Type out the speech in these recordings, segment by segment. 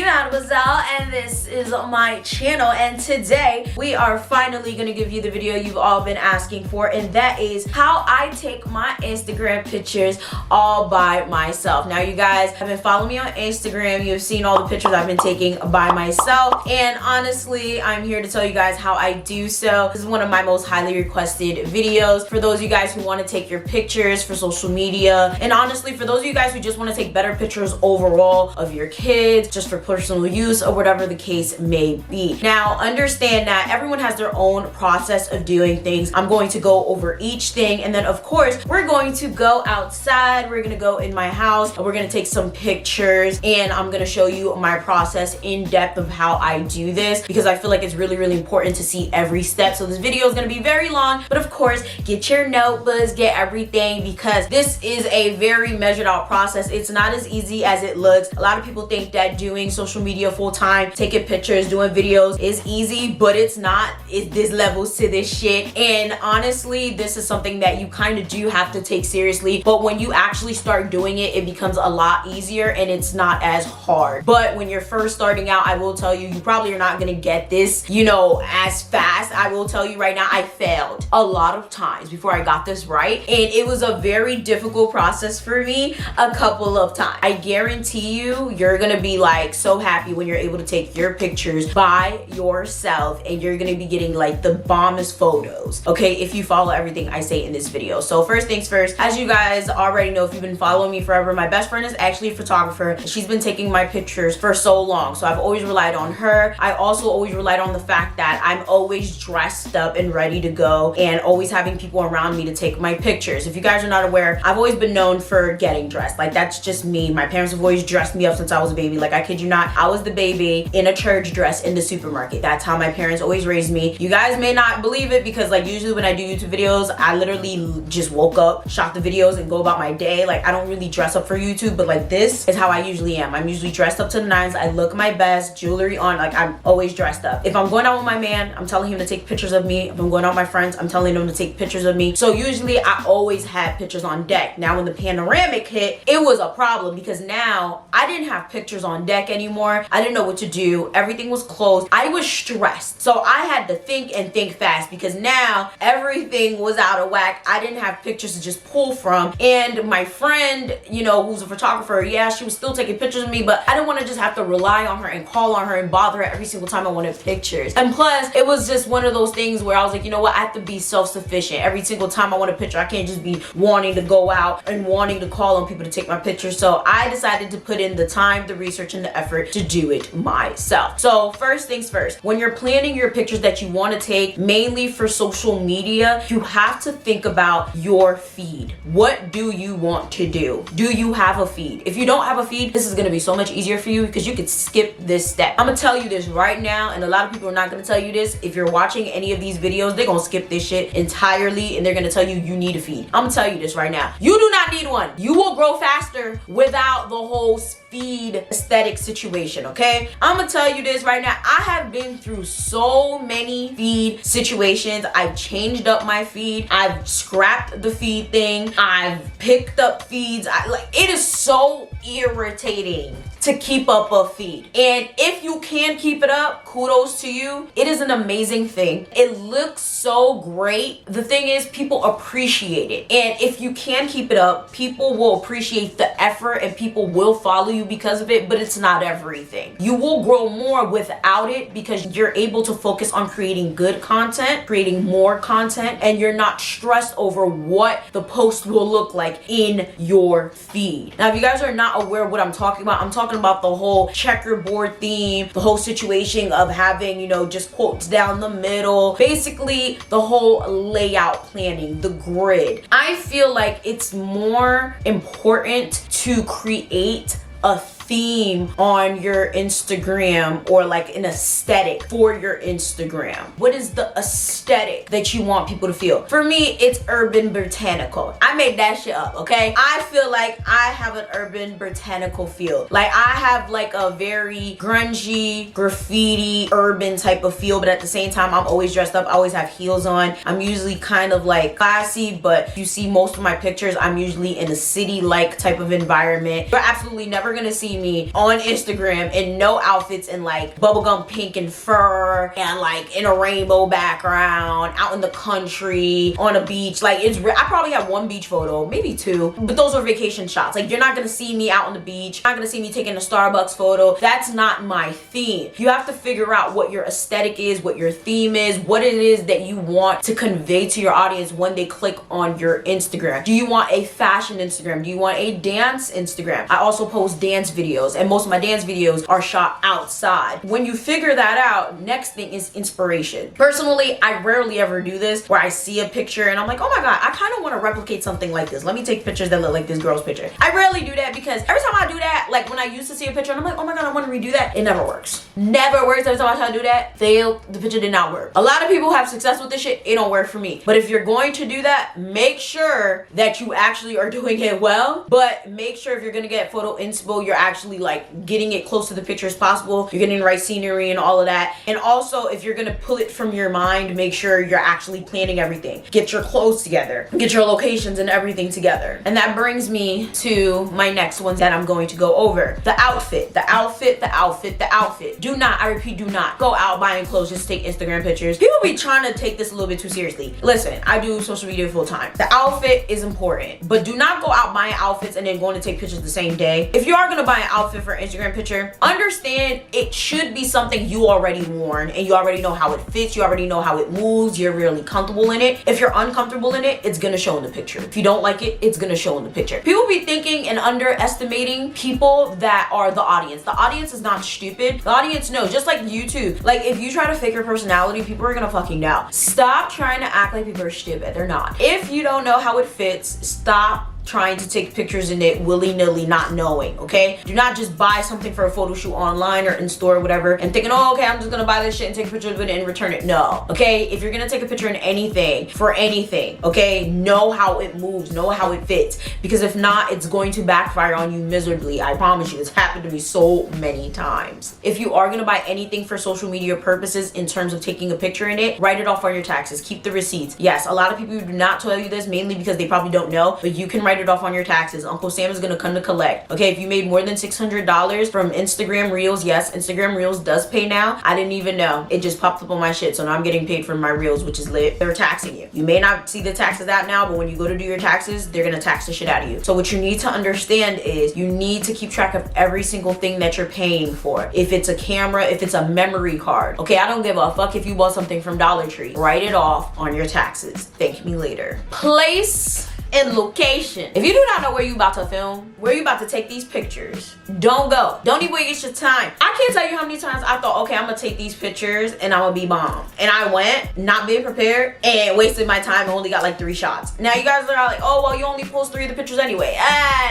Mademoiselle, and this is my channel, and today we are finally going to give you the video you've all been asking for, and that is how I take my Instagram pictures all by myself. Now, you guys have been following me on Instagram. You've seen all the pictures I've been taking by myself, and honestly, I'm here to tell you guys how I do so. This is one of my most highly requested videos for those of you guys who want to take your pictures for social media, and honestly, for those of you guys who just want to take better pictures overall of your kids, just for personal use or whatever the case may be. Now, understand that everyone has their own process of doing things. I'm going to go over each thing, and then of course we're going to go outside, we're gonna go in my house, and we're gonna take some pictures, and I'm gonna show you my process in depth of how I do this, because I feel like it's really important to see every step. So this video is gonna be very long, but of course get your notebooks, get everything, because this is a very measured out process. It's not as easy as it looks. A lot of people think that doing social media full-time, taking pictures, doing videos is easy, but it's not. There's levels to this shit, and honestly, this is something that you kind of do have to take seriously, but when you actually start doing it, it becomes a lot easier and it's not as hard. But when you're first starting out, I will tell you, you probably are not gonna get this, you know, as fast. I will tell you right now, I failed a lot of times before I got this right, and it was a very difficult process for me a couple of times. I guarantee you're gonna be like so happy when you're able to take your pictures by yourself, and you're gonna be getting like the bombest photos, okay, if you follow everything I say in this video. So first things first, as you guys already know, if you've been following me forever, my best friend is actually a photographer. She's been taking my pictures for so long, so I've always relied on her. I also always relied on the fact that I'm always dressed up and ready to go, and always having people around me to take my pictures. If you guys are not aware, I've always been known for getting dressed. Like, that's just me. My parents have always dressed me up since I was a baby. Like, I kid you not, I was the baby in a church dress in the supermarket. That's how my parents always raised me. You guys may not believe it, because like usually when I do YouTube videos, I literally just woke up, shot the videos, and go about my day. Like, I don't really dress up for YouTube, but like this is how I usually am. I'm usually dressed up to the nines. I look my best, jewelry on, like I'm always dressed up. If I'm going out with my man, I'm telling him to take pictures of me. If I'm going out with my friends, I'm telling them to take pictures of me. So usually I always had pictures on deck. Now when the panoramic hit, it was a problem, because now I didn't have pictures on deck anymore. I didn't know what to do. Everything was closed. I was stressed. So I had to think and think fast, because now everything was out of whack. I didn't have pictures to just pull from. And my friend, you know, who's a photographer, yeah, she was still taking pictures of me, but I didn't want to just have to rely on her and call on her and bother her every single time I wanted pictures. And plus, it was just one of those things where I was like, you know what, I have to be self-sufficient. Every single time I want a picture, I can't just be wanting to go out and wanting to call on people to take my pictures. So I decided to put in the time, the research, and the effort to do it myself. So first things first, when you're planning your pictures that you want to take mainly for social media, you have to think about your feed. What do you want to do? Do you have a feed? If you don't have a feed, this is going to be so much easier for you, because you could skip this step. I'm gonna tell you this right now, and a lot of people are not gonna tell you this. If you're watching any of these videos, they're gonna skip this shit entirely, and they're gonna tell you you need a feed. I'm gonna tell you this right now. You do not need one. You will grow faster without the whole feed aesthetic situation, okay? I'm gonna tell you this right now. I have been through so many feed situations. I've changed up my feed. I've scrapped the feed thing. I've picked up feeds. It is so irritating to keep up a feed. And if you can keep it up, kudos to you. It is an amazing thing. It looks so great. The thing is, people appreciate it. And if you can keep it up, people will appreciate the effort and people will follow you because of it, but it's not everything. You will grow more without it, because you're able to focus on creating good content, creating more content, and you're not stressed over what the post will look like in your feed. Now, if you guys are not aware of what I'm talking about, I'm talking about the whole checkerboard theme, the whole situation of having, you know, just quotes down the middle, basically the whole layout planning, the grid. I feel like it's more important to create a theme on your Instagram, or like an aesthetic for your Instagram. What is the aesthetic that you want people to feel? For me, it's urban botanical. I made that shit up, okay? I feel like I have an urban botanical feel. Like, I have like a very grungy, graffiti, urban type of feel, but at the same time, I'm always dressed up. I always have heels on. I'm usually kind of like classy, but you see most of my pictures, I'm usually in a city-like type of environment. You're absolutely never gonna see see me on Instagram in no outfits and like bubblegum pink and fur and like in a rainbow background, out in the country, on a beach. Like I probably have one beach photo, maybe two, but those are vacation shots. Like you're not gonna see me out on the beach. You're not gonna see me taking a Starbucks photo. That's not my theme. You have to figure out what your aesthetic is, what your theme is, what it is that you want to convey to your audience when they click on your Instagram. Do you want a fashion Instagram? Do you want a dance Instagram? I also post dance videos, and most of my dance videos are shot outside. When you figure that out, next thing is inspiration. Personally, I rarely ever do this where I see a picture and I'm like, oh my god, I kind of want to replicate something like this. Let me take pictures that look like this girl's picture. I rarely do that because every time I do that, like when I used to see a picture and I'm like, oh my god, I want to redo that, it never works. Never works. Every time I try to do that, failed. The picture did not work. A lot of people have success with this shit. It don't work for me. But if you're going to do that, make sure that you actually are doing it well. But make sure if you're gonna get photo inspo, you're actually like getting it close to the picture as possible. You're getting the right scenery and all of that. And also, if you're gonna pull it from your mind, make sure you're actually planning everything. Get your clothes together. Get your locations and everything together. And that brings me to my next ones that I'm going to go over. The outfit. The outfit, the outfit, the outfit. Do not, I repeat, do not go out buying clothes just to take Instagram pictures. People be trying to take this a little bit too seriously. Listen, I do social media full time. The outfit is important, but do not go out buying outfits and then going to take pictures the same day. If you are gonna buy an outfit for an Instagram picture, understand it should be something you already worn and you already know how it fits, you already know how it moves, you're really comfortable in it. If you're uncomfortable in it, it's gonna show in the picture. If you don't like it, it's gonna show in the picture. People be thinking and underestimating people that are the audience. The audience is not stupid. The audience knows, just like YouTube. Like if you try to fake your personality, people are gonna fucking know. Stop trying to act like people are stupid. They're not. If you don't know how it fits, stop trying to take pictures in it willy-nilly, not knowing, okay? Do not just buy something for a photo shoot online or in store or whatever and thinking, oh, okay, I'm just gonna buy this shit and take a picture of it and return it. No, okay? If you're gonna take a picture in anything, for anything, okay, know how it moves, know how it fits, because if not, it's going to backfire on you miserably. I promise you, it's happened to me so many times. If you are gonna buy anything for social media purposes in terms of taking a picture in it, write it off on your taxes, keep the receipts. Yes, a lot of people do not tell you this, mainly because they probably don't know, but you can write it off on your taxes. Uncle Sam is gonna come to collect. Okay, if you made more than $600 from Instagram Reels, yes, Instagram Reels does pay now. I didn't even know. It just popped up on my shit, so now I'm getting paid for my Reels, which is lit. They're taxing you. You may not see the taxes out now, but when you go to do your taxes, they're gonna tax the shit out of you. So what you need to understand is you need to keep track of every single thing that you're paying for. If it's a camera, if it's a memory card. Okay, I don't give a fuck if you bought something from Dollar Tree. Write it off on your taxes. Thank me later. Place and location. If you do not know where you about to film, where you about to take these pictures, don't go. Don't even waste your time. I can't tell you how many times I thought, okay, I'm gonna take these pictures and I'm gonna be bomb. And I went, not being prepared, and wasted my time and only got like 3 shots. Now you guys are like, oh, well, you only post 3 of the pictures anyway.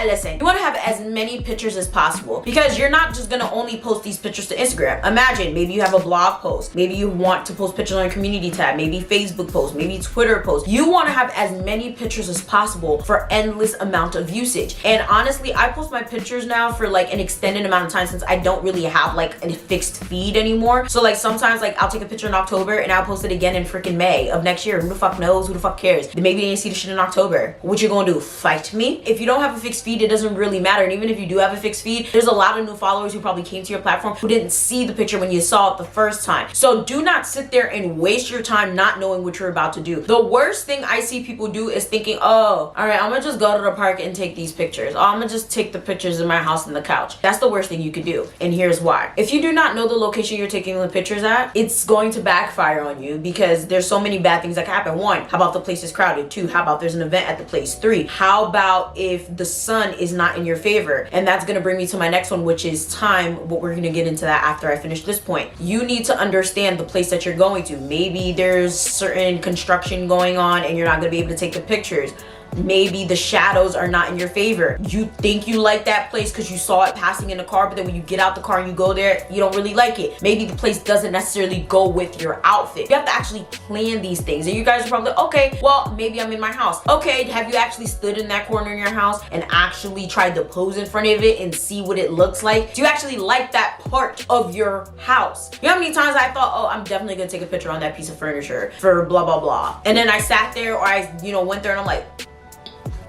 Listen, you wanna have as many pictures as possible because you're not just gonna only post these pictures to Instagram. Imagine, maybe you have a blog post. Maybe you want to post pictures on your community tab, maybe Facebook post, maybe Twitter post. You wanna have as many pictures as possible for endless amount of usage. And honestly, I post my pictures now for like an extended amount of time since I don't really have like a fixed feed anymore. So like sometimes like I'll take a picture in October and I'll post it again in freaking May of next year. Who the fuck knows? Who the fuck cares? Maybe they didn't see the shit in October. What you gonna do? Fight me? If you don't have a fixed feed, it doesn't really matter. And even if you do have a fixed feed, there's a lot of new followers who probably came to your platform who didn't see the picture when you saw it the first time. So do not sit there and waste your time not knowing what you're about to do. The worst thing I see people do is thinking, oh, all right, I'm gonna just go to the park and take these pictures. Oh, I'm gonna just take the pictures in my house on the couch. That's the worst thing you could do. And here's why. If you do not know the location you're taking the pictures at, it's going to backfire on you because there's so many bad things that can happen. 1, how about the place is crowded? 2, how about there's an event at the place? 3, how about if the sun is not in your favor? And that's gonna bring me to my next one, which is time. But we're gonna get into that after I finish this point. You need to understand the place that you're going to. Maybe there's certain construction going on and you're not gonna be able to take the pictures. Maybe the shadows are not in your favor. You think you like that place because you saw it passing in the car, but then when you get out the car and you go there, you don't really like it. Maybe the place doesn't necessarily go with your outfit. You have to actually plan these things. And you guys are probably, okay, well, maybe I'm in my house. Okay, have you actually stood in that corner in your house and actually tried to pose in front of it and see what it looks like? Do you actually like that part of your house? You know how many times I thought, oh, I'm definitely gonna take a picture on that piece of furniture for blah, blah, blah. And then I sat there or I, went there and I'm like,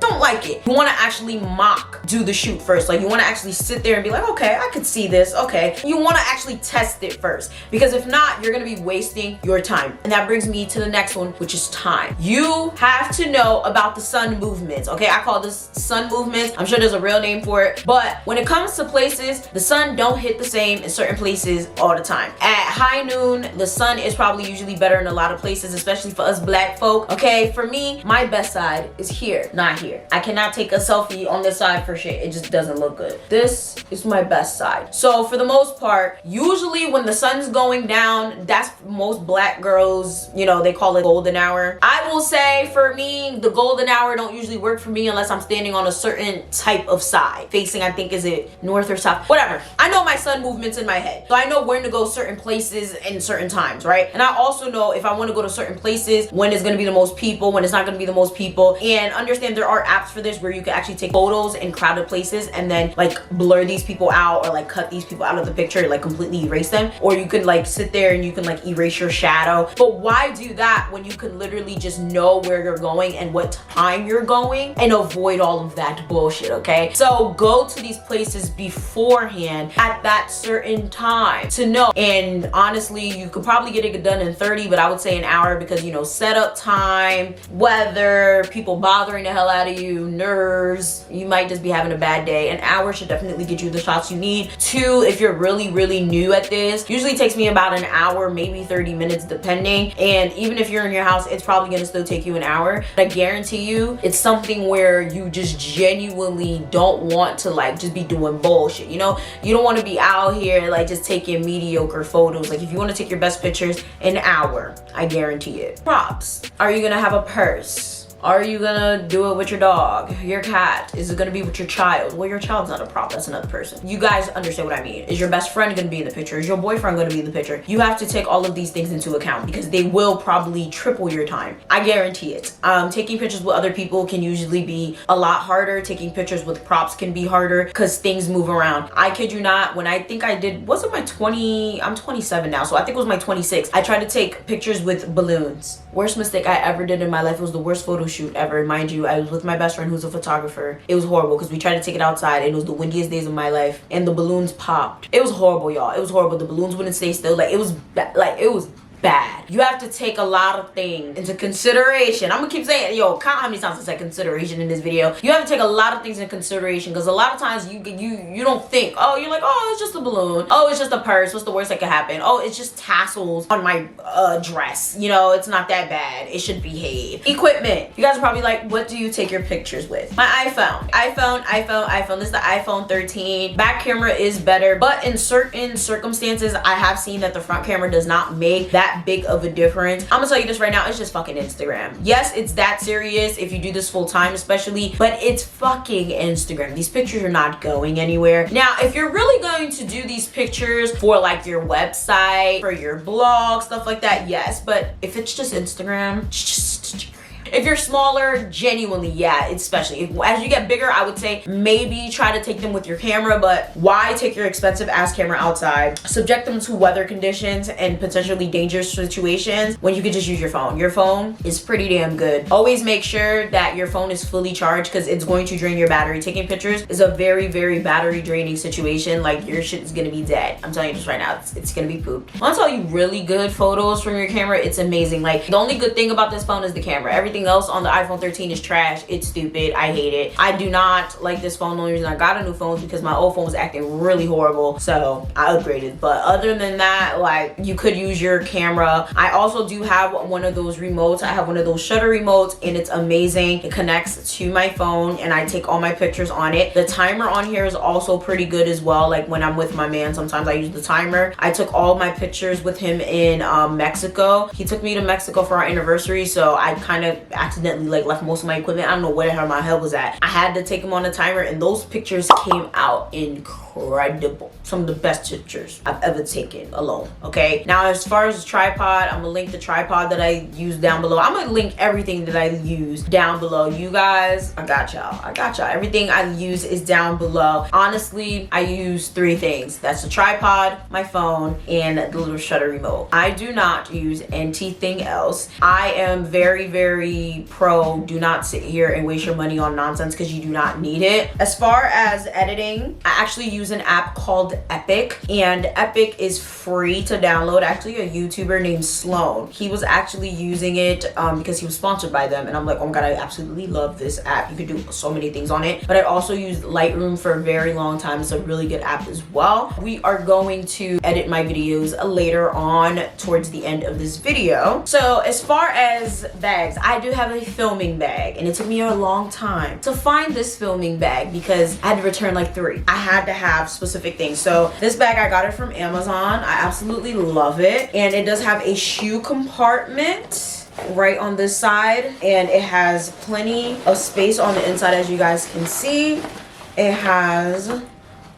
don't like it. You want to actually do the shoot first. Like, you want to actually sit there and be like, okay, I could see this. Okay. You want to actually test it first, because if not, you're going to be wasting your time. And that brings me to the next one, which is time. You have to know about the sun movements. Okay, I call this sun movements. I'm sure there's a real name for it, but when it comes to places, the sun don't hit the same in certain places all the time. At high noon, the sun is probably usually better in a lot of places, especially for us black folk. Okay, for me, my best side is here, not here. I cannot take a selfie on this side for shit. It just doesn't look good. This is my best side. So for the most part, usually when the sun's going down, that's most black girls, you know, they call it golden hour. I will say for me, the golden hour don't usually work for me unless I'm standing on a certain type of side. Facing, I think, is it north or south? Whatever. I know my sun movements in my head. So I know when to go certain places and certain times, right? And I also know if I want to go to certain places, when it's going to be the most people, when it's not going to be the most people. And understand there are apps for this where you can actually take photos in crowded places and then like blur these people out, or like cut these people out of the picture, like completely erase them. Or you can like sit there and you can like erase your shadow. But why do that when you can literally just know where you're going and what time you're going and avoid all of that bullshit? Okay, so go to these places beforehand at that certain time to know. And honestly, you could probably get it done in 30, but I would say an hour, because you know, setup time, weather, people bothering the hell out of you, nerves, you might just be having a bad day. An hour should definitely get you the shots you need. 2, if you're really new at this, usually takes me about an hour, maybe 30 minutes depending. And even if you're in your house, it's probably gonna still take you an hour. But I guarantee you, it's something where you just genuinely don't want to like just be doing bullshit. You know, you don't want to be out here like just taking mediocre photos. Like, if you want to take your best pictures, an hour, I guarantee it. Props. Are you gonna have a purse? Are you gonna do it with your dog, your cat? Is it gonna be with your child? Well, your child's not a prop, that's another person. You guys understand what I mean. Is your best friend gonna be in the picture? Is your boyfriend gonna be in the picture? You have to take all of these things into account, because they will probably triple your time. I guarantee it. Taking pictures with other people can usually be a lot harder. Taking pictures with props can be harder because things move around. I kid you not, when I think I did, was it my 20, I'm 27 now, so I think it was my 26. I tried to take pictures with balloons. Worst mistake I ever did in my life. It was the worst photo shoot ever. Mind you, I was with my best friend who's a photographer. It was horrible because we tried to take it outside and it was the windiest days of my life and the balloons popped. It was horrible, y'all. It was horrible. The balloons wouldn't stay still. Like, it was bad. You have to take a lot of things into consideration. I'm gonna keep saying, yo, count how many times I said consideration in this video. You have to take a lot of things into consideration, because a lot of times you don't think, oh, you're like, oh, it's just a balloon, oh, it's just a purse, what's the worst that could happen, oh, it's just tassels on my dress, you know, it's not that bad, it should behave. Equipment. You guys are probably like, what do you take your pictures with? My iPhone. This is the iPhone 13. Back camera is better, but in certain circumstances, I have seen that the front camera does not make that big of a difference. I'm gonna tell you this right now, it's just fucking Instagram. Yes, it's that serious if you do this full time especially, but it's fucking Instagram. These pictures are not going anywhere. Now, if you're really going to do these pictures for like your website, for your blog, stuff like that, yes, but if it's just Instagram, it's just Instagram. If you're smaller, genuinely, yeah, especially as you get bigger, I would say maybe try to take them with your camera, but why take your expensive ass camera outside, subject them to weather conditions and potentially dangerous situations when you could just use your phone. Your phone is pretty damn good. Always make sure that your phone is fully charged, because it's going to drain your battery. Taking pictures is a very battery draining situation. Like, your shit is gonna be dead. I'm telling you this right now, it's gonna be pooped. I'll tell you, really good photos from your camera, it's amazing. Like, the only good thing about this phone is the camera. Everything else on the iPhone 13 is trash. It's stupid. I hate it. I do not like this phone. The only reason I got a new phone is because my old phone was acting really horrible, so I upgraded. But other than that, like, you could use your camera. I also do have one of those remotes. I have one of those shutter remotes, and it's amazing. It connects to my phone and I take all my pictures on it. The timer on here is also pretty good as well. Like, when I'm with my man, sometimes I use the timer. I took all my pictures with him in Mexico. He took me to Mexico for our anniversary, so I kind of accidentally like left most of my equipment. I don't know where the hell my head was at. I had to take him on a timer, and those pictures came out incredible. incredible. Some of the best pictures I've ever taken alone, okay? Now, as far as the tripod, I'm gonna link the tripod that I use down below. I'm gonna link everything that I use down below. You guys, I got y'all. Everything I use is down below. Honestly, I use 3 things. That's the tripod, my phone, and the little shutter remote. I do not use anything else. I am very, very pro, do not sit here and waste your money on nonsense because you do not need it. As far as editing, I actually use an app called Epic, and Epic is free to download. Actually, a YouTuber named Sloan, he was actually using it because he was sponsored by them, and I'm like, oh my god, I absolutely love this app. You could do so many things on it. But I also used Lightroom for a very long time. It's a really good app as well. We are going to edit my videos later on towards the end of this video. So as far as bags, I do have a filming bag, and it took me a long time to find this filming bag because I had to return like 3. I had to have specific things. So this bag, I got it from Amazon. I absolutely love it, and it does have a shoe compartment right on this side, and it has plenty of space on the inside. As you guys can see, it has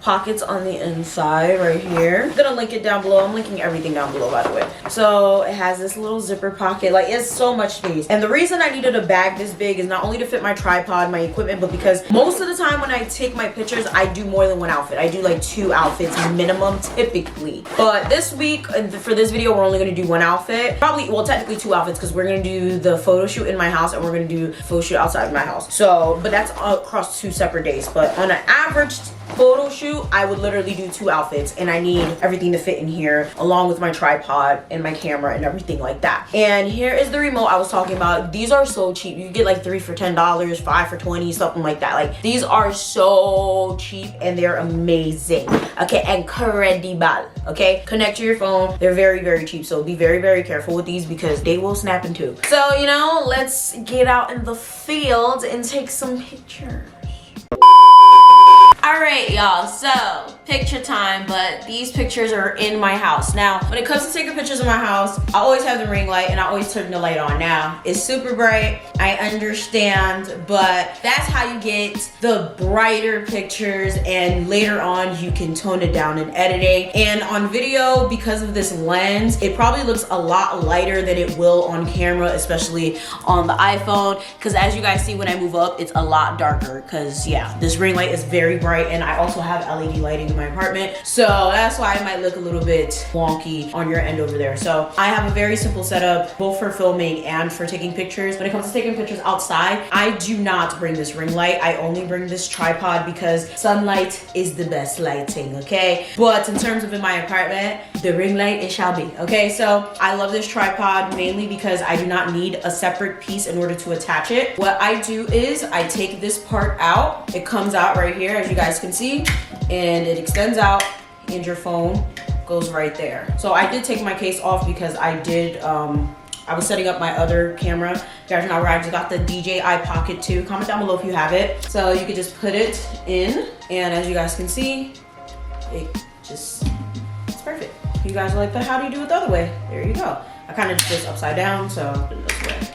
pockets on the inside right here. I'm gonna link it down below. I'm linking everything down below, by the way. So it has this little zipper pocket. Like, it's so much space. And the reason I needed a bag this big is not only to fit my tripod, my equipment, but because most of the time when I take my pictures, I do more than 1 outfit. I do like 2 outfits minimum typically. But this week, for this video, we're only gonna do 1 outfit. Probably, well, technically 2 outfits, because we're gonna do the photo shoot in my house and we're gonna do photo shoot outside my house. So, but that's across 2 separate days. But on an average photo shoot, I would literally do 2 outfits, and I need everything to fit in here along with my tripod and my camera and everything like that. And here is the remote I was talking about. These are so cheap. You get like 3 for $10, 5 for 20, something like that. Like, these are so cheap and they're amazing. Okay, incredible. Okay, connect to your phone. They're very, very cheap, so be very, very careful with these because they will snap in 2. So, you know, let's get out in the field and take some pictures. All right, y'all, so picture time, but these pictures are in my house. Now, when it comes to taking pictures in my house, I always have the ring light and I always turn the light on. Now, it's super bright, I understand, but that's how you get the brighter pictures, and later on, you can tone it down in editing. And on video, because of this lens, it probably looks a lot lighter than it will on camera, especially on the iPhone, because as you guys see, when I move up, it's a lot darker, because yeah, this ring light is very bright, and I also have LED lighting in my apartment, so that's why it might look a little bit wonky on your end over there. So I have a very simple setup, both for filming and for taking pictures. When it comes to taking pictures outside, I do not bring this ring light. I only bring this tripod because sunlight is the best lighting, okay? But in terms of in my apartment, the ring light, it shall be, okay? So I love this tripod mainly because I do not need a separate piece in order to attach it. What I do is I take this part out. It comes out right here, as you guys can see, and it extends out, and your phone goes right there. So I did take my case off because I did I was setting up my other camera. You guys know where I just got the DJI Pocket 2. Comment down below if you have it. So you could just put it in, and as you guys can see, it's perfect. You guys are like, but how do you do it the other way? There you go. I kind of did this upside down, so I did it this way.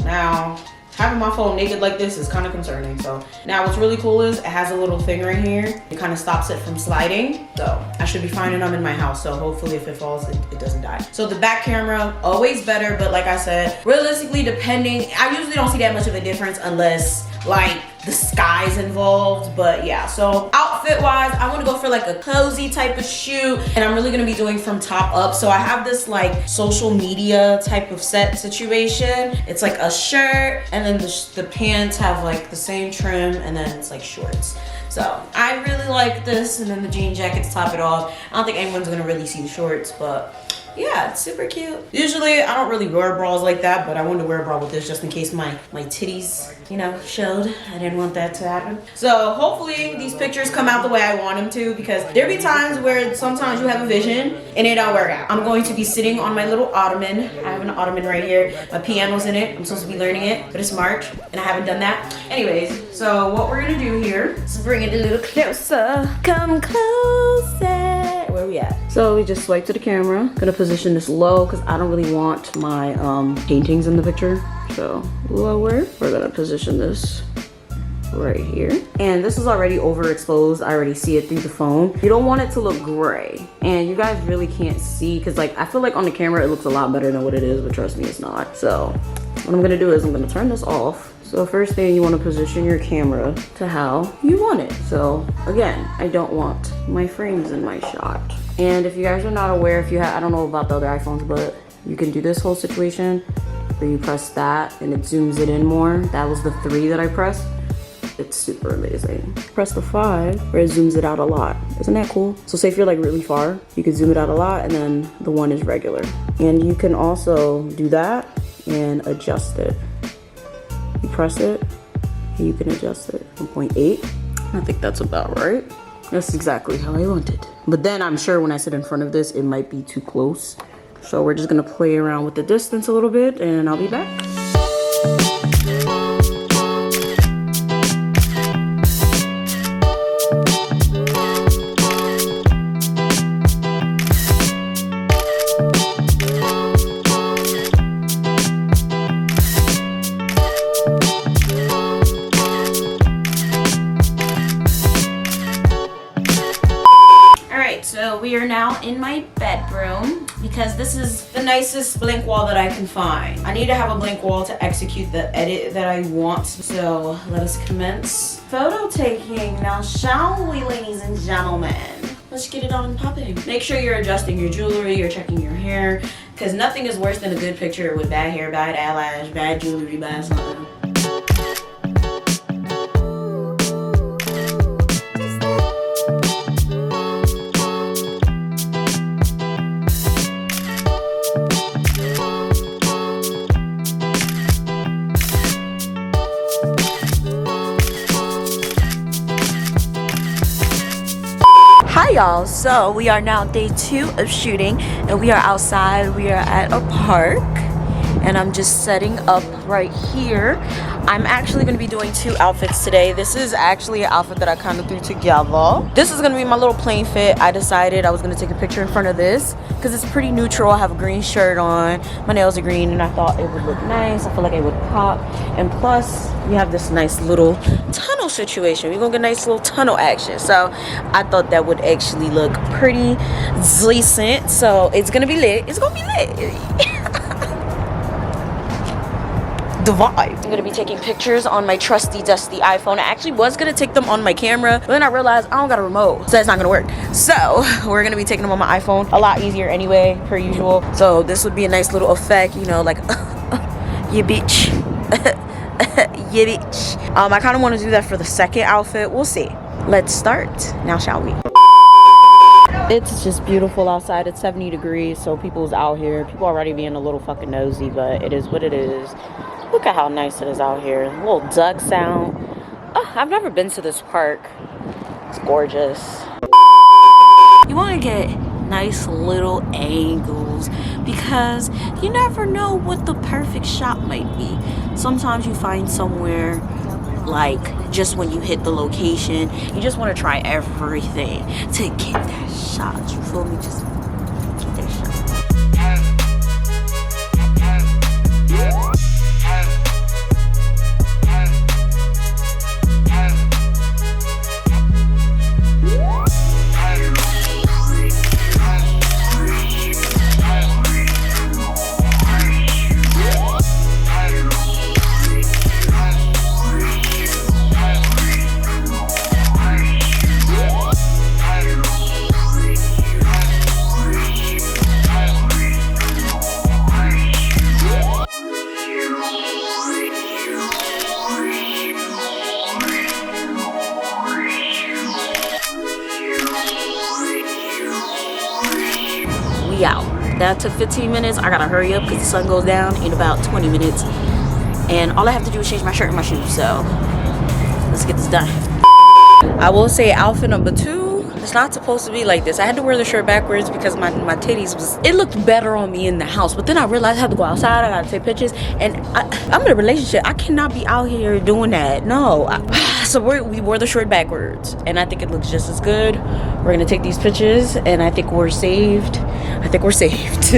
Now, having my phone naked like this is kind of concerning. So now what's really cool is it has a little thing right here. It kind of stops it from sliding. So I should be fine, and I'm in my house. So hopefully if it falls, it doesn't die. So the back camera, always better. But like I said, realistically, depending, I usually don't see that much of a difference unless like the sky's involved. But yeah, so outfit wise, I want to go for like a cozy type of shoot, and I'm really going to be doing from top up. So I have this like social media type of set situation. It's like a shirt, and then the pants have like the same trim, and then it's like shorts. So I really like this, and then the jean jacket to top it off. I don't think anyone's gonna really see the shorts, but yeah, it's super cute. Usually I don't really wear bras like that, but I wanted to wear a bra with this just in case my titties, you know, showed. I didn't want that to happen. So hopefully these pictures come out the way I want them to, because there be times where sometimes you have a vision and it don't work out. I'm going to be sitting on my little ottoman. I have an ottoman right here. My piano's in it. I'm supposed to be learning it, but it's March and I haven't done that. Anyways, so what we're gonna do here is bring it a little closer. Come closer. Where we at? So we just swipe to the camera. Gonna position this low because I don't really want my paintings in the picture. So lower. We're gonna position this right here. And this is already overexposed. I already see it through the phone. You don't want it to look gray. And you guys really can't see, because like I feel like on the camera it looks a lot better than what it is, but trust me, it's not. So what I'm gonna do is I'm gonna turn this off. So first thing, you want to position your camera to how you want it. So again, I don't want my frames in my shot. And if you guys are not aware, if you have, I don't know about the other iPhones, but you can do this whole situation where you press that and it zooms it in more. That was the 3 that I pressed. It's super amazing. Press the 5 where it zooms it out a lot. Isn't that cool? So say if you're like really far, you can zoom it out a lot, and then the 1 is regular. And you can also do that and adjust it. You press it and you can adjust it. 1.8. I think that's about right. That's exactly how I want it. But then I'm sure when I sit in front of this, it might be too close. So we're just gonna play around with the distance a little bit and I'll be back. So we are now in my bedroom because this is the nicest blank wall that I can find. I need to have a blank wall to execute the edit that I want. So let us commence photo taking. Now shall we, ladies and gentlemen? Let's get it on and popping. Make sure you're adjusting your jewelry, you're checking your hair, because nothing is worse than a good picture with bad hair, bad eyelash, bad jewelry, bad something. Hi y'all, so we are now day 2 of shooting and we are outside. We are at a park and I'm just setting up right here. I'm actually going to be doing 2 outfits today. This is actually an outfit that I kind of threw together. This is going to be my little plain fit. I decided I was going to take a picture in front of this because it's pretty neutral. I have a green shirt on, my nails are green, and I thought it would look nice. I feel like it would pop. And plus we have this nice little tunnel situation. We're gonna get a nice little tunnel action, so I thought that would actually look pretty decent. So it's gonna be lit. It's gonna be lit. The vibe. I'm gonna be taking pictures on my trusty dusty iPhone. I actually was gonna take them on my camera, but then I realized I don't got a remote, so that's not gonna work. So we're gonna be taking them on my iPhone. A lot easier anyway, per usual. So this would be a nice little effect, you know, like yeah bitch. Yeah bitch. I kind of want to do that for the second outfit. We'll see. Let's start. Now shall we? It's just beautiful outside. It's 70 degrees, so people's out here. People already being a little fucking nosy, but it is what it is. Look at how nice it is out here. A little duck sound. Oh, I've never been to this park. It's gorgeous. You want to get nice little angles because you never know what the perfect shot might be. Sometimes you find somewhere, like just when you hit the location, you just want to try everything to get that shot. You feel me? Just get that shot. Out. That took 15 minutes. I gotta hurry up because the sun goes down in about 20 minutes. And all I have to do is change my shirt and my shoes. So let's get this done. I will say outfit number 2. It's not supposed to be like this. I had to wear the shirt backwards because my titties was, it looked better on me in the house. But then I realized I had to go outside. I gotta take pictures. And I'm in a relationship. I cannot be out here doing that. No. So we wore the shirt backwards. And I think it looks just as good. We're gonna take these pictures and I think we're saved. I think we're saved.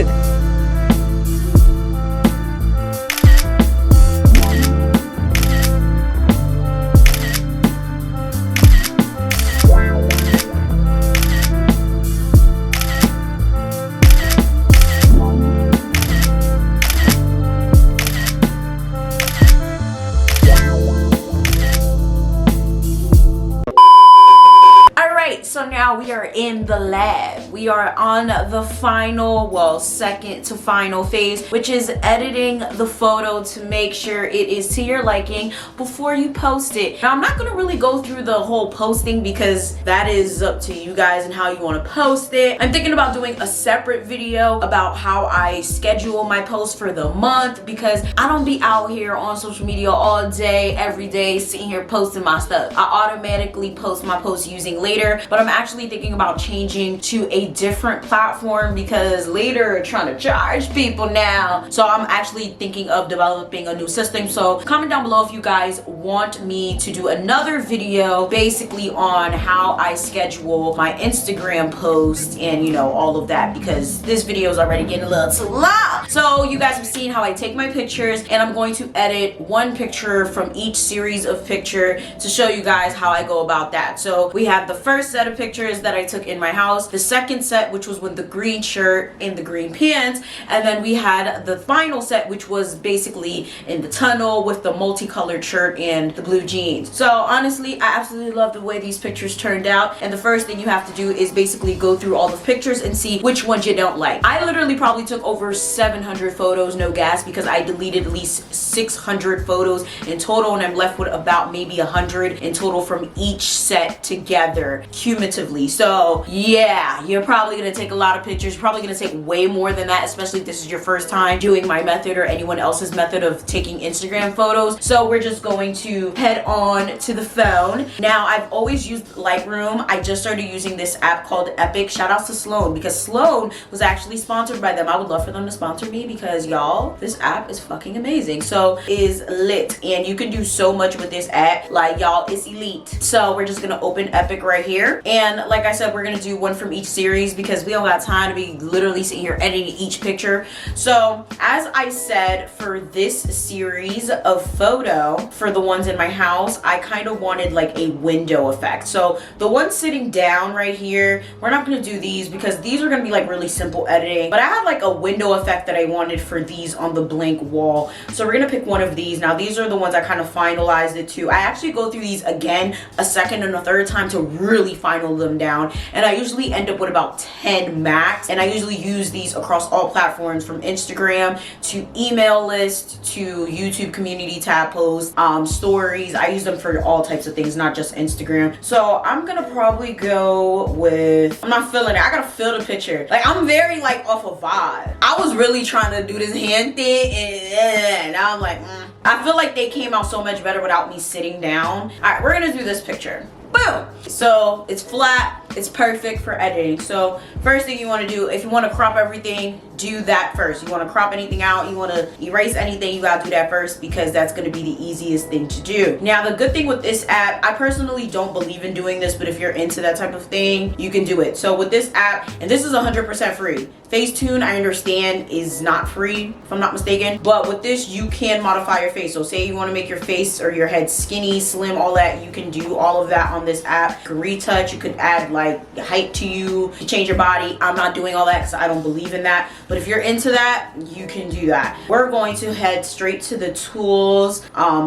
in the lab. We are on the final, well, second to final phase, which is editing the photo to make sure it is to your liking before you post it. Now, I'm not gonna really go through the whole posting because that is up to you guys and how you want to post it. I'm thinking about doing a separate video about how I schedule my posts for the month, because I don't be out here on social media all day, every day, sitting here posting my stuff. I automatically post my posts using Later, but I'm actually thinking about changing to a different platform because Later are trying to charge people now. So I'm actually thinking of developing a new system. So comment down below if you guys want me to do another video basically on how I schedule my Instagram post and, you know, all of that, because this video is already getting a little too long. So you guys have seen how I take my pictures, and I'm going to edit one picture from each series of picture to show you guys how I go about that. So we have the first set of pictures that I took in my house, the second set, which was with the green shirt and the green pants, and then we had the final set, which was basically in the tunnel with the multicolored shirt and the blue jeans. So honestly, I absolutely love the way these pictures turned out, and the first thing you have to do is basically go through all the pictures and see which ones you don't like. I literally probably took over 700 photos, no gas, because I deleted at least 600 photos in total, and I'm left with about maybe 100 in total from each set together cumulatively. So yeah, you're probably gonna take a lot of pictures. You're probably gonna take way more than that, especially if this is your first time doing my method or anyone else's method of taking Instagram photos. So we're just going to head on to the phone. Now, I've always used Lightroom. I just started using this app called Epic. Shout out to Sloan, because Sloan was actually sponsored by them. I would love for them to sponsor me because y'all, this app is fucking amazing. So is lit, and you can do so much with this app. Like, y'all, it's elite. So we're just gonna open Epic right here, and like I said, we're gonna do one from each series because we don't got time to be literally sitting here editing each picture. So as I said, for this series of photo, for the ones in my house, I kind of wanted like a window effect. So the ones sitting down right here, we're not gonna do these because these are gonna be like really simple editing, but I had like a window effect that I wanted for these on the blank wall. So we're gonna pick one of these. Now these are the ones I kind of finalized it to. I actually go through these again a second and a third time to really final them down, and I usually end up with about 10 max, and I usually use these across all platforms, from Instagram to email list to YouTube community tab posts, stories. I use them for all types of things, not just Instagram. So I'm gonna probably go with, I'm not feeling it. I gotta feel the picture. Like, I'm very like off a vibe. I was really trying to do this hand thing, and now I'm like, I feel like they came out so much better without me sitting down. All right, we're gonna do this picture. Boom. So it's flat, it's perfect for editing. So first thing you want to do, if you want to crop everything, do that first. You want to crop anything out, you want to erase anything, you got to do that first, because that's going to be the easiest thing to do. Now, the good thing with this app, I personally don't believe in doing this, but if you're into that type of thing, you can do it. So with this app, and this is 100% free. Facetune, I understand, is not free, if I'm not mistaken, but with this, you can modify your face. So say you want to make your face or your head skinny, slim, all that, you can do all of that on this app. You can retouch, you could add like height to you, change your body. I'm not doing all that because I don't believe in that, but if you're into that, you can do that. We're going to head straight to the tools,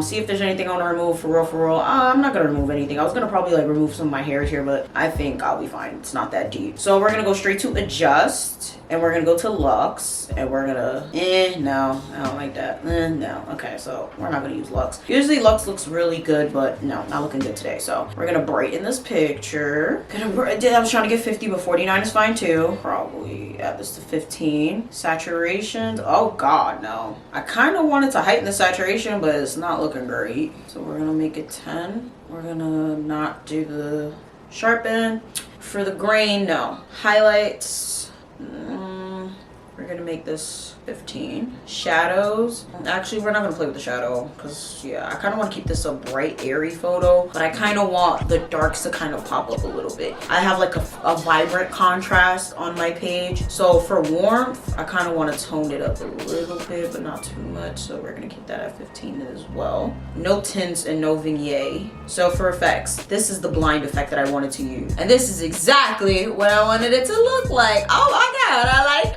see if there's anything I want to remove. For real. I'm not gonna remove anything. I was gonna probably like remove some of my hairs here, but I think I'll be fine. It's not that deep. So we're gonna go straight to adjust, and we're gonna go to Lux, and we're gonna, no, I don't like that. No, okay, so we're not gonna use Lux. Usually Lux looks really good, but no, not looking good today. So we're gonna brighten this picture. I was trying to get 50, but 49 is fine too. Probably add this to 15. Saturation, oh God, no. I kind of wanted to heighten the saturation, but it's not looking great. So we're gonna make it 10. We're gonna not do the sharpen. For the grain, no. Highlights, we're gonna make this 15. Shadows, actually we're not gonna play with the shadow because yeah, I kind of want to keep this a bright airy photo, but I kind of want the darks to kind of pop up a little bit. I have like a vibrant contrast on my page, so for warmth I kind of want to tone it up a little bit, but not too much, so we're gonna keep that at 15 as well. No tints and no vignette. So for effects, this is the blind effect that I wanted to use, and this is exactly what I wanted it to look like. Oh my God, I love it.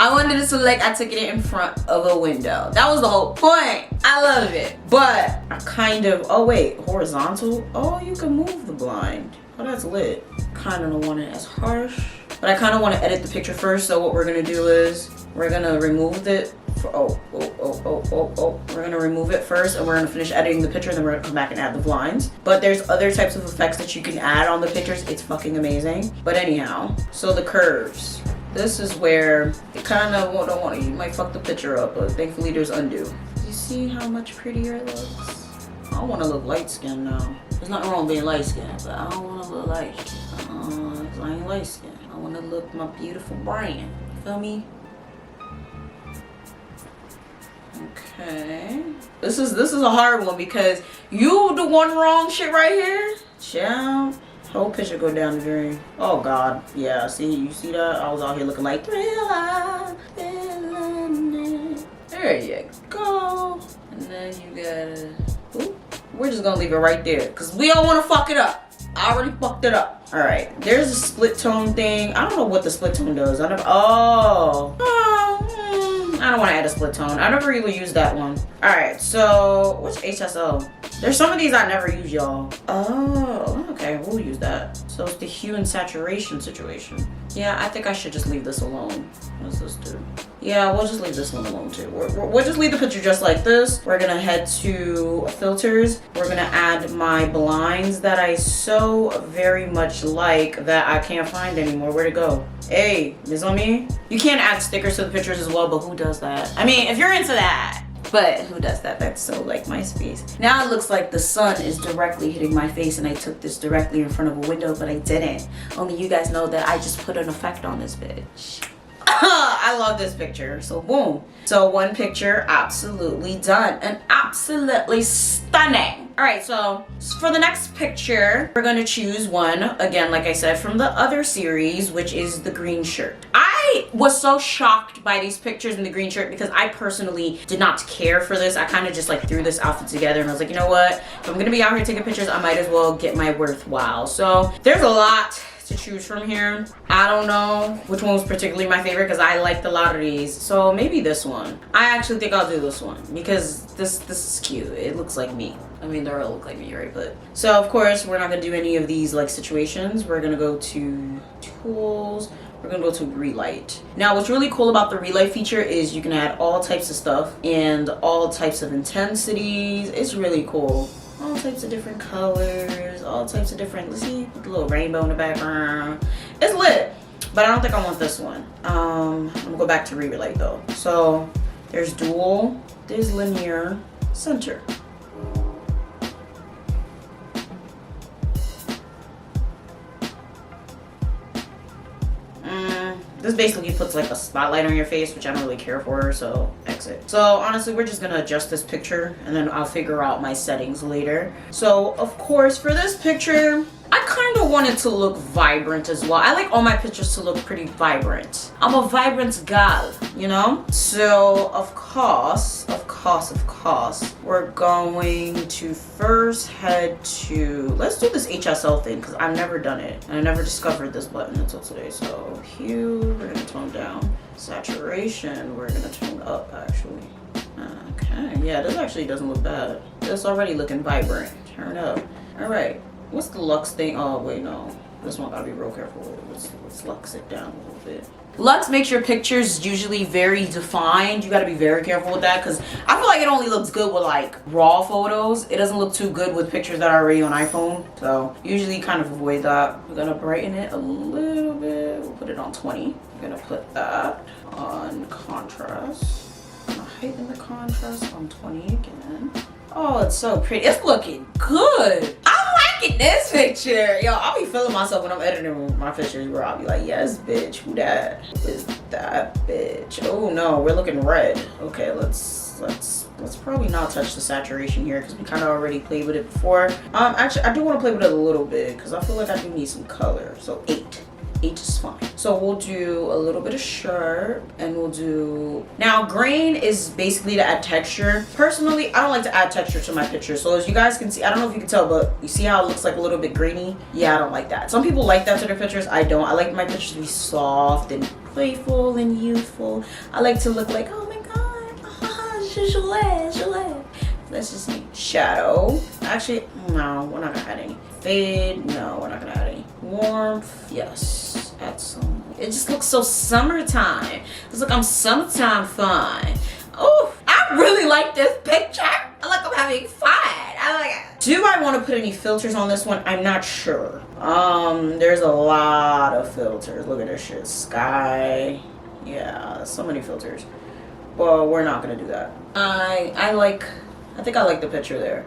I wanted it to look like I took it in front of a window. That was the whole point. I love it. But I kind of, oh wait, horizontal? Oh, you can move the blind. Oh, that's lit. Kind of don't want it as harsh. But I kind of want to edit the picture first. So what we're going to do is we're going to remove it. We're going to remove it first and we're going to finish editing the picture and then we're going to come back and add the blinds. But there's other types of effects that you can add on the pictures. It's fucking amazing. But anyhow, so the curves. This is where you kind of don't want to, you might fuck the picture up, but thankfully there's undo. You see how much prettier it looks? I want to look light skinned now. There's nothing wrong with being light skinned, but I don't want to look light skinned. Cause I ain't light skinned. I want to look my beautiful brand. You feel me? Okay. This is a hard one because you the one wrong shit right here. Child. Whole picture go down the drain. Oh God. Yeah, see, you see that? I was out here looking like Thriller. There you go. And then you gotta, ooh, we're just gonna leave it right there because we don't want to fuck it up. I already fucked it up. All right, there's a split tone thing. I don't know what the split tone does. I never, I don't want to add a split tone. I never really used that one. All right, so what's HSO? There's some of these I never use, y'all. Oh, okay, we'll use that. So it's the hue and saturation situation. Yeah, I think I should just leave this alone. What's this do? Yeah, we'll just leave this one alone too. We'll just leave the picture just like this. We're gonna head to filters. We're gonna add my blinds that I so very much like that I can't find anymore. Where'd it go? Hey, this on me? You can add stickers to the pictures as well, but who does that? I mean, if you're into that, but who does that? That's so like MySpace. Now it looks like the sun is directly hitting my face and I took this directly in front of a window, but I didn't. Only you guys know that I just put an effect on this bitch. I love this picture. So boom. So one picture absolutely done and absolutely stunning. All right, so for the next picture, we're gonna choose one, again, like I said, from the other series, which is the green shirt. I was so shocked by these pictures in the green shirt because I personally did not care for this. I kind of just like threw this outfit together and I was like, you know what? If I'm gonna be out here taking pictures, I might as well get my worthwhile. So there's a lot to choose from here. I don't know which one was particularly my favorite because I liked a lot of these. So maybe this one. I actually think I'll do this one because this is cute. It looks like me. I mean, they all look like me, right? But so of course we're not gonna do any of these like situations. We're gonna go to tools. We're gonna go to Relight. Now what's really cool about the Relight feature is you can add all types of stuff and all types of intensities. It's really cool. All types of different colors, all types of different, let's see, with a little rainbow in the background. It's lit, but I don't think I want this one. I'm gonna go back to Relight though. So there's dual, there's linear, center. This basically puts like a spotlight on your face, which I don't really care for, so exit. So honestly, we're just gonna adjust this picture and then I'll figure out my settings later. So of course, for this picture, I kind of want it to look vibrant as well. I like all my pictures to look pretty vibrant. I'm a vibrant gal, you know? So of course, we're going to first head to, let's do this HSL thing because I've never done it. And I never discovered this button until today. So hue, we're gonna tone down. Saturation, we're gonna tone up actually. Okay, yeah, this actually doesn't look bad. It's already looking vibrant. Turn up. All right. What's the Lux thing? Oh, wait, no. This one gotta be real careful with it. Let's Lux it down a little bit. Lux makes your pictures usually very defined. You gotta be very careful with that because I feel like it only looks good with like raw photos. It doesn't look too good with pictures that are already on iPhone. So usually kind of avoid that. We're gonna brighten it a little bit. We'll put it on 20. We're gonna put that on contrast. I'm gonna heighten the contrast on 20 again. Oh, it's so pretty. It's looking good. I'm liking this picture. Yo, I'll be feeling myself when I'm editing my pictures where I'll be like, yes, bitch, who that? Who is that bitch? Oh no, we're looking red. Okay, let's probably not touch the saturation here because we kind of already played with it before. Actually, I do want to play with it a little bit because I feel like I do need some color. So 8. 8 is fine. So we'll do a little bit of sharp, and we'll do, now grain is basically to add texture. Personally, I don't like to add texture to my pictures. So as you guys can see, I don't know if you can tell, but you see how it looks like a little bit grainy? Yeah, I don't like that. Some people like that to their pictures. I don't. I like my pictures to be soft and playful and youthful. I like to look like, oh my god, Jolet. Let's just see. Shadow. Actually, no, we're not gonna add any. Fade, no, we're not gonna add any. Warmth, yes. Add some. It just looks so summertime. It's like I'm summertime fun. Oh, I really like this picture. I like I'm having fun. I like it. Do I want to put any filters on this one? I'm not sure. There's a lot of filters. Look at this shit. Sky. Yeah, so many filters. Well, we're not gonna do that. I think I like the picture there,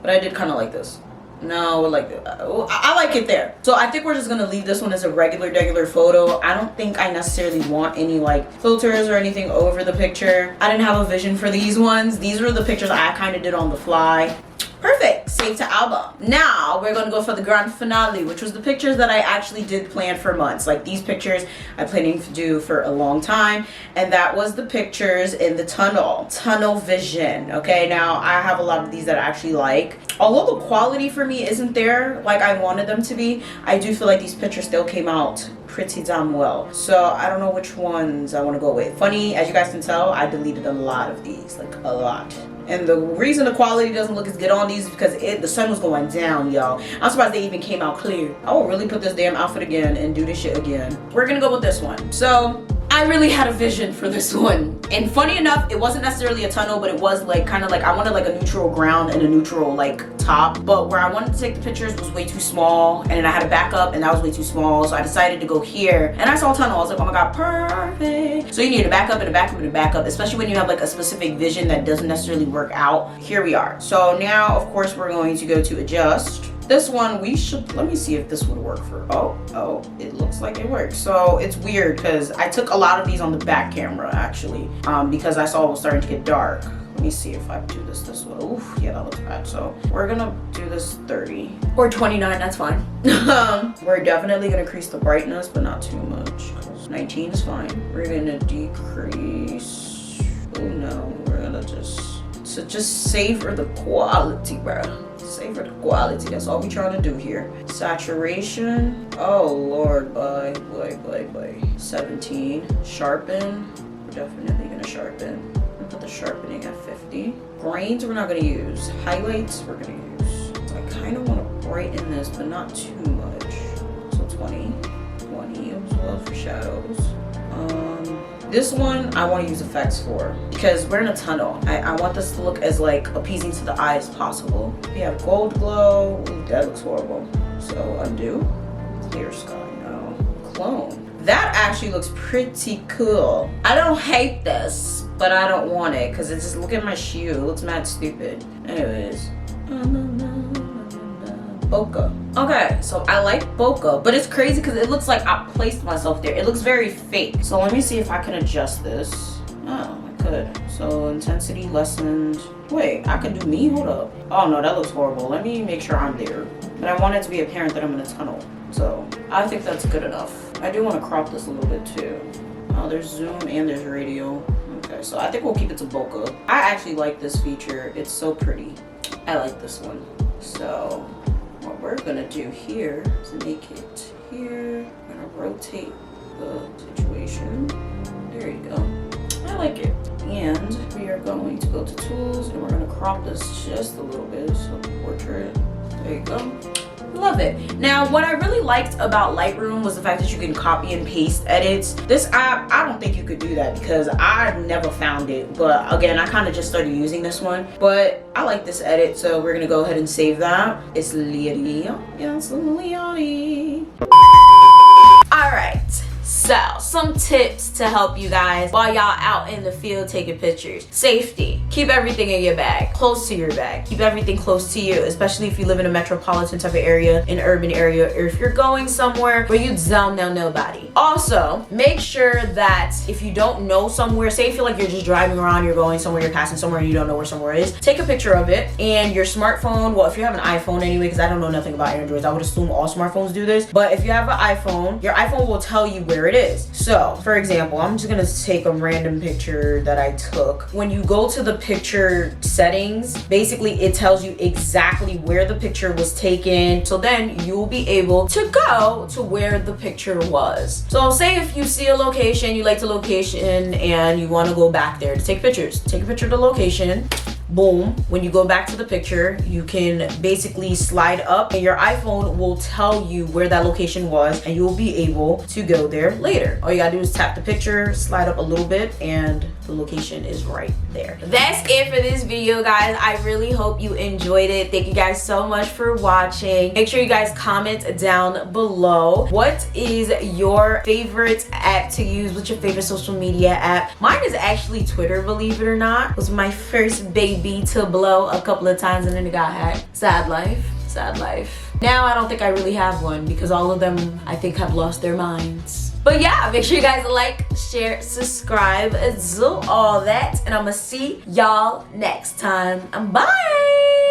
but I did kind of like this. No, I like it there. So I think we're just gonna leave this one as a regular photo. I don't think I necessarily want any like filters or anything over the picture. I didn't have a vision for these ones. These were the pictures I kind of did on the fly. Perfect. Save to album. Now we're gonna go for the grand finale, which was the pictures that I actually did plan for months. Like these pictures I planning to do for a long time, and that was the pictures in the tunnel vision. Okay, now I have a lot of these that I actually like. Although the quality for me isn't there like I wanted them to be, I do feel like these pictures still came out pretty damn well. So I don't know which ones I want to go with. Funny, as you guys can tell, I deleted a lot of these, like a lot. And the reason the quality doesn't look as good on these is because the sun was going down, y'all. I'm surprised they even came out clear. I will really put this damn outfit again and do this shit again. We're gonna go with this one. So I really had a vision for this one. And funny enough, it wasn't necessarily a tunnel, but it was like kind of like I wanted like a neutral ground and a neutral like top. But where I wanted to take the pictures was way too small, and then I had a backup and that was way too small. So I decided to go here, and I saw a tunnel. I was like, oh my god, perfect. So you need a backup and a backup and a backup, especially when you have like a specific vision that doesn't necessarily work out. Here we are. So now of course we're going to go to adjust. This one we should, let me see if this would work for, oh, it looks like it works. So it's weird because I took a lot of these on the back camera actually, because I saw it was starting to get dark. Let me see if I do this way. Oof, yeah, that looks bad. So we're gonna do this 30 or 29, that's fine. We're definitely gonna increase the brightness, but not too much. 19 is fine. We're gonna decrease, oh no, we're gonna just savor the quality, bro. Savor the quality. That's all we trying to do here. Saturation. Oh lord, bye. 17. Sharpen. We're definitely gonna sharpen. I'll put the sharpening at 50. Grains we're not gonna use. Highlights we're gonna use. So I kind of want to brighten this, but not too much. So 20 as well for shadows. This one I want to use effects for because we're in a tunnel. I want this to look as like appeasing to the eye as possible. We have gold glow. Ooh, that looks horrible. So undo. Clear sky. No. Clone. That actually looks pretty cool. I don't hate this, but I don't want it because it's just, look at my shoe. It looks mad stupid. Anyways. Bokeh. Okay, so I like bokeh, but it's crazy because it looks like I placed myself there. It looks very fake. So let me see if I can adjust this. Oh, I could. So intensity lessened. Wait, I could do me? Hold up. Oh no, that looks horrible. Let me make sure I'm there. But I want it to be apparent that I'm in a tunnel. So I think that's good enough. I do want to crop this a little bit too. Oh, there's zoom and there's radio. Okay, so I think we'll keep it to bokeh. I actually like this feature. It's so pretty. I like this one. So what we're gonna do here is make it here. We're gonna rotate the situation. There you go. I like it. And we are going to go to tools and we're gonna crop this just a little bit. So portrait. There you go. Love it. Now what I really liked about Lightroom was the fact that you can copy and paste edits. This app, I don't think you could do that because I never found it, but again, I kind of just started using this one. But I like this edit, so we're gonna go ahead and save that. It's Lydia. Yes, Lydia. All right, so some tips to help you guys while y'all out in the field taking pictures. Safety. Keep everything in your bag, close to your bag. Keep everything close to you, especially if you live in a metropolitan type of area, an urban area, or if you're going somewhere where you don't know nobody. Also, make sure that if you don't know somewhere, say if you're like you're just driving around, you're going somewhere, you're passing somewhere and you don't know where somewhere is, take a picture of it, and your smartphone, well, if you have an iPhone anyway, because I don't know nothing about Androids, I would assume all smartphones do this, but if you have an iPhone, your iPhone will tell you where it is. So for example, I'm just gonna take a random picture that I took. When you go to the picture settings, basically it tells you exactly where the picture was taken, so then you'll be able to go to where the picture was. So say if you see a location, you like the location and you want to go back there to take pictures, take a picture of the location. Boom, when you go back to the picture, you can basically slide up and your iPhone will tell you where that location was and you'll be able to go there later. All you gotta do is tap the picture, slide up a little bit, and the location is right there. That's it for this video, guys. I really hope you enjoyed it. Thank you guys so much for watching. Make sure you guys comment down below. What is your favorite app to use? What's your favorite social media app? Mine is actually Twitter, believe it or not. It was my first baby to blow a couple of times and then it got hacked. Sad life, sad life. Now I don't think I really have one because all of them I think have lost their minds. But yeah, make sure you guys like, share, subscribe, do all that, and I'm gonna see y'all next time. Bye.